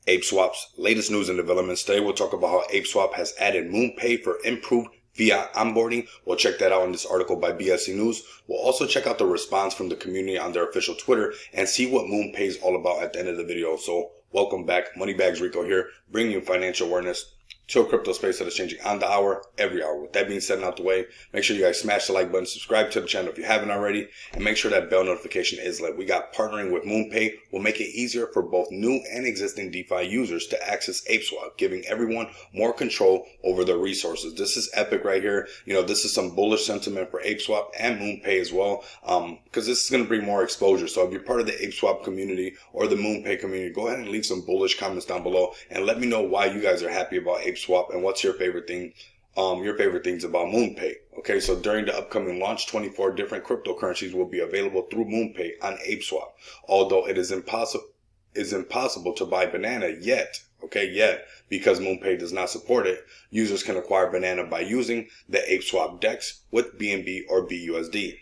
ApeSwap's latest news and developments. Today we'll talk about how ApeSwap has added MoonPay for improved Fiat onboarding. We'll check that out in this article by BSC News. We'll also check out the response from the community on their official Twitter and see what MoonPay is all about at the end of the video. So welcome back. Moneybags Rico here, bringing you financial awareness to a crypto space that is changing on the hour, every hour. With that being said and out the way, make sure you guys smash the like button, subscribe to the channel if you haven't already, and make sure that bell notification is lit. We got partnering with MoonPay will make it easier for both new and existing DeFi users to access ApeSwap, giving everyone more control over their resources. This is epic right here. This is some bullish sentiment for ApeSwap and MoonPay as well, because this is going to bring more exposure. So if you're part of the ApeSwap community or the MoonPay community, go ahead and leave some bullish comments down below and let me know why you guys are happy about ApeSwap and what's your favorite thing, your favorite things about MoonPay. Okay, so during the upcoming launch, 24 different cryptocurrencies will be available through MoonPay on ApeSwap. Although it is impossible to buy Banana yet, because MoonPay does not support it, users can acquire Banana by using the ApeSwap DEX with BNB or BUSD.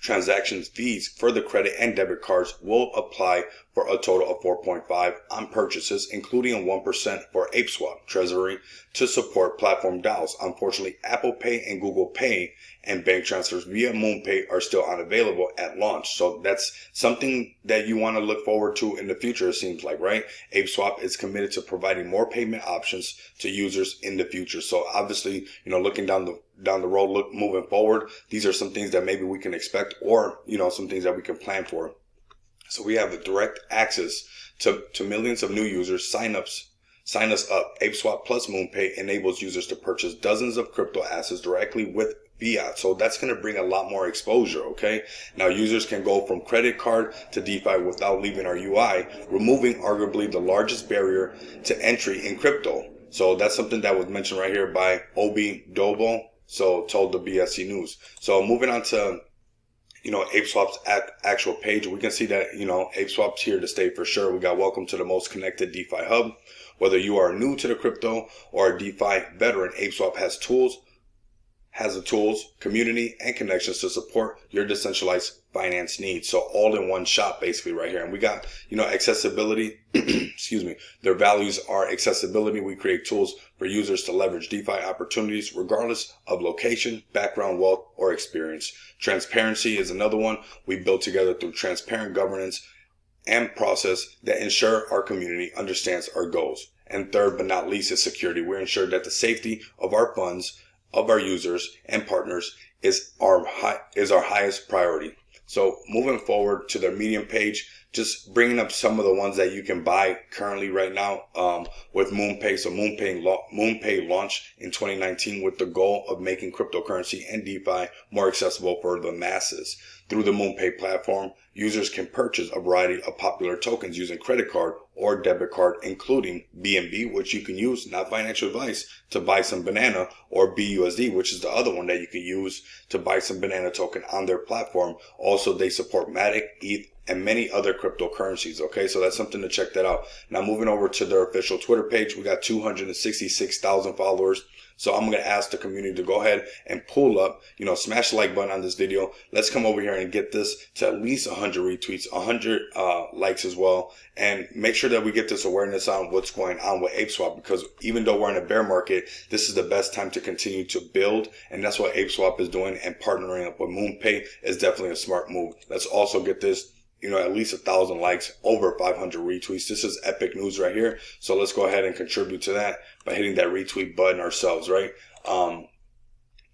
Transaction fees for the credit and debit cards will apply for a total of 4.5 on purchases, including a 1% for ApeSwap Treasury to support platform DAOs. Unfortunately, Apple Pay and Google Pay and bank transfers via MoonPay are still unavailable at launch. So that's something that you want to look forward to in the future, it seems like, right? ApeSwap is committed to providing more payment options to users in the future. So obviously, looking down the road, moving forward, these are some things that maybe we can expect, or some things that we can plan for. So we have a direct access to millions of new users. Sign us up. ApeSwap plus MoonPay enables users to purchase dozens of crypto assets directly with Fiat. So that's going to bring a lot more exposure. Okay. Now users can go from credit card to DeFi without leaving our UI, removing arguably the largest barrier to entry in crypto. So that's something that was mentioned right here by Obi Dobo. So told the BSC News. So moving on to ApeSwap's actual page, we can see that, ApeSwap's here to stay for sure. We got welcome to the most connected DeFi hub. Whether you are new to the crypto or a DeFi veteran, ApeSwap has the tools, community, and connections to support your decentralized finance needs. So all in one shop basically right here. And we got, accessibility, excuse me. Their values are accessibility. We create tools for users to leverage DeFi opportunities regardless of location, background, wealth, or experience. Transparency is another one. We build together through transparent governance and process that ensure our community understands our goals. And third but not least is security. We ensure that the safety of our funds, of our users and partners is our highest priority. So moving forward to their Medium page, just bringing up some of the ones that you can buy currently right now with MoonPay. So MoonPay launched in 2019 with the goal of making cryptocurrency and DeFi more accessible for the masses. Through the MoonPay platform, users can purchase a variety of popular tokens using credit card or debit card, including BNB, which you can use, not financial advice, to buy some Banana, or BUSD, which is the other one that you can use to buy some Banana token on their platform. Also, they support Matic, ETH, and many other cryptocurrencies. Okay, so that's something to check that out. Now moving over to their official Twitter page, we got 266,000 followers. So I'm going to ask the community to go ahead and pull up, smash the like button on this video. Let's come over here and get this to at least 100 retweets, 100 likes as well. And make sure that we get this awareness on what's going on with ApeSwap, because even though we're in a bear market, this is the best time to continue to build. And that's what ApeSwap is doing, and partnering up with MoonPay is definitely a smart move. Let's also get this at least 1,000 likes, over 500 retweets. This is epic news right here. So let's go ahead and contribute to that by hitting that retweet button ourselves, right?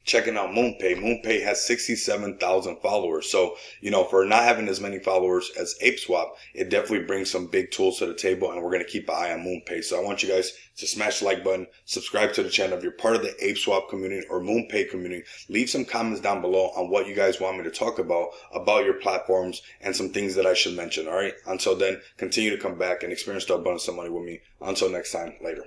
Checking out MoonPay. MoonPay has 67,000 followers. So, for not having as many followers as ApeSwap, it definitely brings some big tools to the table, and we're going to keep an eye on MoonPay. So I want you guys to smash the like button, subscribe to the channel. If you're part of the ApeSwap community or MoonPay community, leave some comments down below on what you guys want me to talk about your platforms and some things that I should mention. All right. Until then, continue to come back and experience the abundance of money with me. Until next time, later.